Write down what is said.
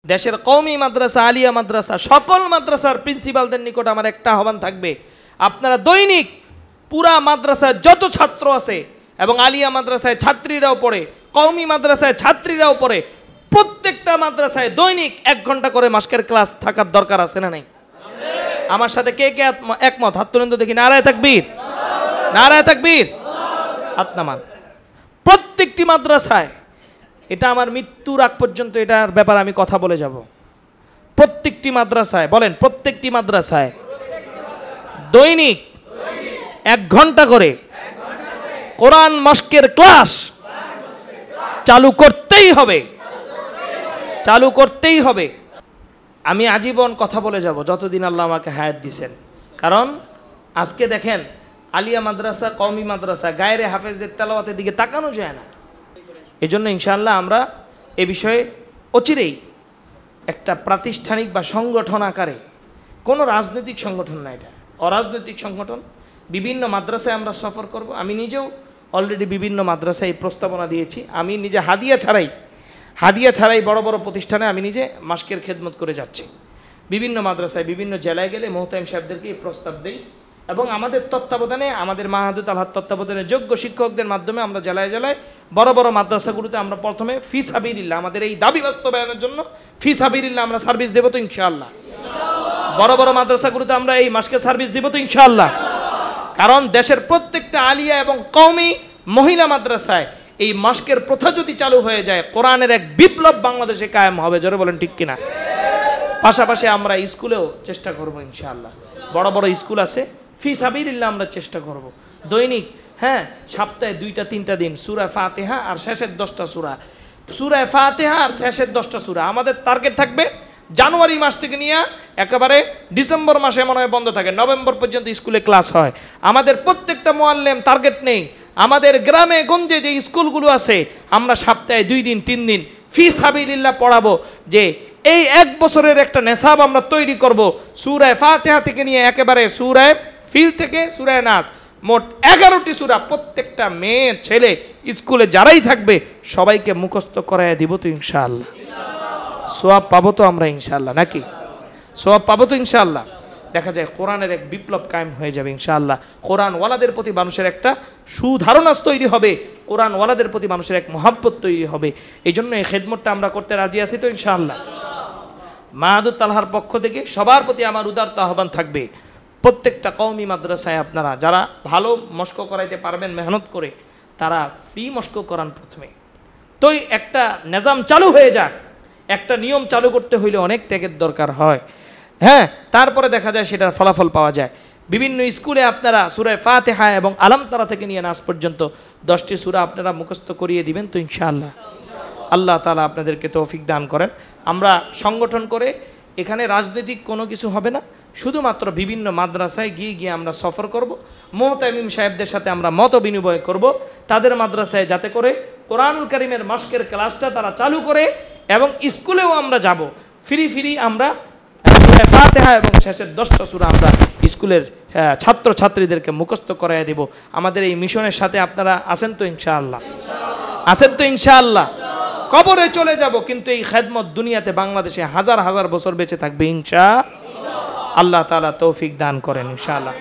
দেশের কওমি মাদ্রাসা, আলিয়া মাদ্রাসা, সকল মাদ্রাসার প্রিন্সিপালদের নিকট আমার একটা আহ্বান থাকবে, আপনারা দৈনিক পুরা মাদ্রাসায় যত ছাত্র আছে এবং আলিয়া মাদ্রাসায় ছাত্রীরাও পড়ে, কওমি মাদ্রাসায় ছাত্রীরাও পড়ে, প্রত্যেকটা মাদ্রাসায় দৈনিক 1 ঘন্টা করে মাস্কের ক্লাস থাকার দরকার আছে না নাই? আমার সাথে কে কে একমত? হাত তুলেন তো দেখি। নারায়ে তাকবীর, নারায়ে তাকবীর, হাত নামান। প্রত্যেকটি মাদ্রাসায়, এটা আমার মৃত্যুর আগ পর্যন্ত এটার ব্যাপারে আমি কথা বলে যাব। প্রত্যেকটি মাদ্রাসায়, বলেন প্রত্যেকটি মাদ্রাসায় দৈনিক 1 ঘন্টা করে কোরআন মাস্কের ক্লাস চালু করতেই হবে, চালু করতেই হবে। আমি আজীবন কথা বলে যাব যতদিন আল্লাহ আমাকে হায়াত দিয়েছেন। কারণ আজকে দেখেন আলিয়া মাদ্রাসা, কওমি মাদ্রাসা, গায়রে হাফেজদের তেলাওয়াতের দিকে তাকানো যায় না। এই জন্য ইনশাআল্লাহ আমরা এ বিষয়ে অচিরেই একটা প্রাতিষ্ঠানিক বা সংগঠন আকারে, কোনো রাজনৈতিক সংগঠন না, এটা অরাজনৈতিক সংগঠন, বিভিন্ন মাদ্রাসায় আমরা সফর করব। আমি নিজেও অলরেডি বিভিন্ন মাদ্রাসায় প্রস্তাবনা দিয়েছি। আমি নিজে হাদিয়া ছাড়াই বড় বড় প্রতিষ্ঠানে আমি নিজে মাস্কের খেদমত করে যাচ্ছি। বিভিন্ন মাদ্রাসায়, বিভিন্ন জেলায় গেলে মোহতামিম সাহেবদেরকে এই প্রস্তাব দেই এবং আমাদের তত্ত্বাবধানে, আমাদের মাহাদুত আলহার তত্ত্বাবধানে যোগ্য শিক্ষকদের মাধ্যমে আমরা জেলায় জেলায় বড় বড় মাদ্রাসাগুলোতে আমরা প্রথমে ফি সাবিলিল্লাহ, আমাদের এই দাবি বাস্তবায়নের জন্য ফি সাবিলিল্লাহ আমরা সার্ভিস দেবো তো ইনশাআল্লাহ। বড় বড় মাদ্রাসাগুলোতে আমরা এই মাস্কের সার্ভিস দেবো তো ইনশাআল্লাহ। কারণ দেশের প্রত্যেকটা আলিয়া এবং কওমি মহিলা মাদ্রাসায় এই মাস্কের প্রথা যদি চালু হয়ে যায়, কোরআনের এক বিপ্লব বাংলাদেশে কায়েম হবে। জোরে বলেন ঠিক কিনা? পাশাপাশি আমরা স্কুলেও চেষ্টা করব ইনশাআল্লাহ। বড় বড় স্কুল আছে, ফি সাবিলিল্লাহ আমরা চেষ্টা করব দৈনিক, সপ্তাহে 2-3টা দিন সূরা ফাতিহা আর শেষের 10টা সূরা, সূরা ফাতিহা আর শেষের 10টা সূরা। আমাদের টার্গেট থাকবে জানুয়ারি মাস থেকে নিয়ে একেবারে ডিসেম্বর মাসে মনে হয় বন্ধ থাকে, নভেম্বর পর্যন্ত স্কুলে ক্লাস হয়। আমাদের প্রত্যেকটা মুআল্লিম টার্গেট নেই, আমাদের গ্রামে গঞ্জে যে স্কুলগুলো আছে আমরা সপ্তাহে 2 দিন 3 দিন ফি সাবিলিল্লাহ পড়াবো। যে এই 1 বছরের একটা নেশাব আমরা তৈরি করব, সূরা ফাতিহা থেকে নিয়ে একেবারে সূরা ফিল থেকে সূরা নাস, মোট 11টি সূরা প্রত্যেকটা মেয়ে ছেলে স্কুলে যারাই থাকবে সবাইকে মুখস্থ করায় দিব তো ইনশাআল্লাহ। সওয়াব পাবো তো আমরা ইনশাআল্লাহ, নাকি? সওয়াব পাবো তো ইনশাআল্লাহ। দেখা যায় কোরআনের এক বিপ্লব কায়েম হয়ে যাবে ইনশাআল্লাহ। কোরআন ওয়ালাদের প্রতি মানুষের একটা সুধারণা তৈরি হবে, কোরআন ওয়ালাদের প্রতি মানুষের এক মহব্বত তৈরি হবে। এই জন্য এই খেদমতটা আমরা করতে রাজি আছি তো ইনশাআল্লাহ। মাহাদুত তালহার পক্ষ থেকে সবার প্রতি আমার উদারত আহ্বান থাকবে, প্রত্যেকটা কওমি মাদ্রাসায় আপনারা যারা ভালো মস্ক করাইতে পারবেন মেহনত করে, তারা ফ্রি মস্ক করান প্রথমে। তো একটা নিজাম চালু হয়ে যাক, একটা নিয়ম চালু করতে হইলে অনেক ত্যাগের দরকার হয়। তারপরে দেখা যায় সেটার ফলাফল পাওয়া যায়। বিভিন্ন স্কুলে আপনারা সূরা ফাতিহা এবং আলাম তারা থেকে নিয়ে নাস পর্যন্ত 10টি সূরা আপনারা মুখস্থ করিয়ে দিবেন তো ইনশাআল্লাহ। আল্লাহ তাআলা আপনাদেরকে তৌফিক দান করেন। আমরা সংগঠন করে, এখানে রাজনৈতিক কোনো কিছু হবে না, শুধুমাত্র বিভিন্ন মাদ্রাসায় গিয়ে গিয়ে আমরা সফর করব, মুহতামিম সাহেবদের সাথে আমরা মত বিনিময় করব, তাদের মাদ্রাসায় যাতে করে কোরআনুল কারীমের মাস্কের ক্লাসটা তারা চালু করে এবং স্কুলেও আমরা যাব, ফ্রি আমরা ফাতিহা এবং শেষের 10টা সূরা আমরা স্কুলের ছাত্র ছাত্রীদেরকে মুখস্থ করায় দেব। আমাদের এই মিশনের সাথে আপনারা আছেন তো ইনশাআল্লাহ? আছেন তো ইনশাআল্লাহ? কবরে চলে যাব কিন্তু এই খেদমত দুনিয়াতে বাংলাদেশে হাজার হাজার বছর বেঁচে থাকবে ইনশাআল্লাহ। আল্লাহ তাআলা তৌফিক দান করেন ইনশাআল্লাহ।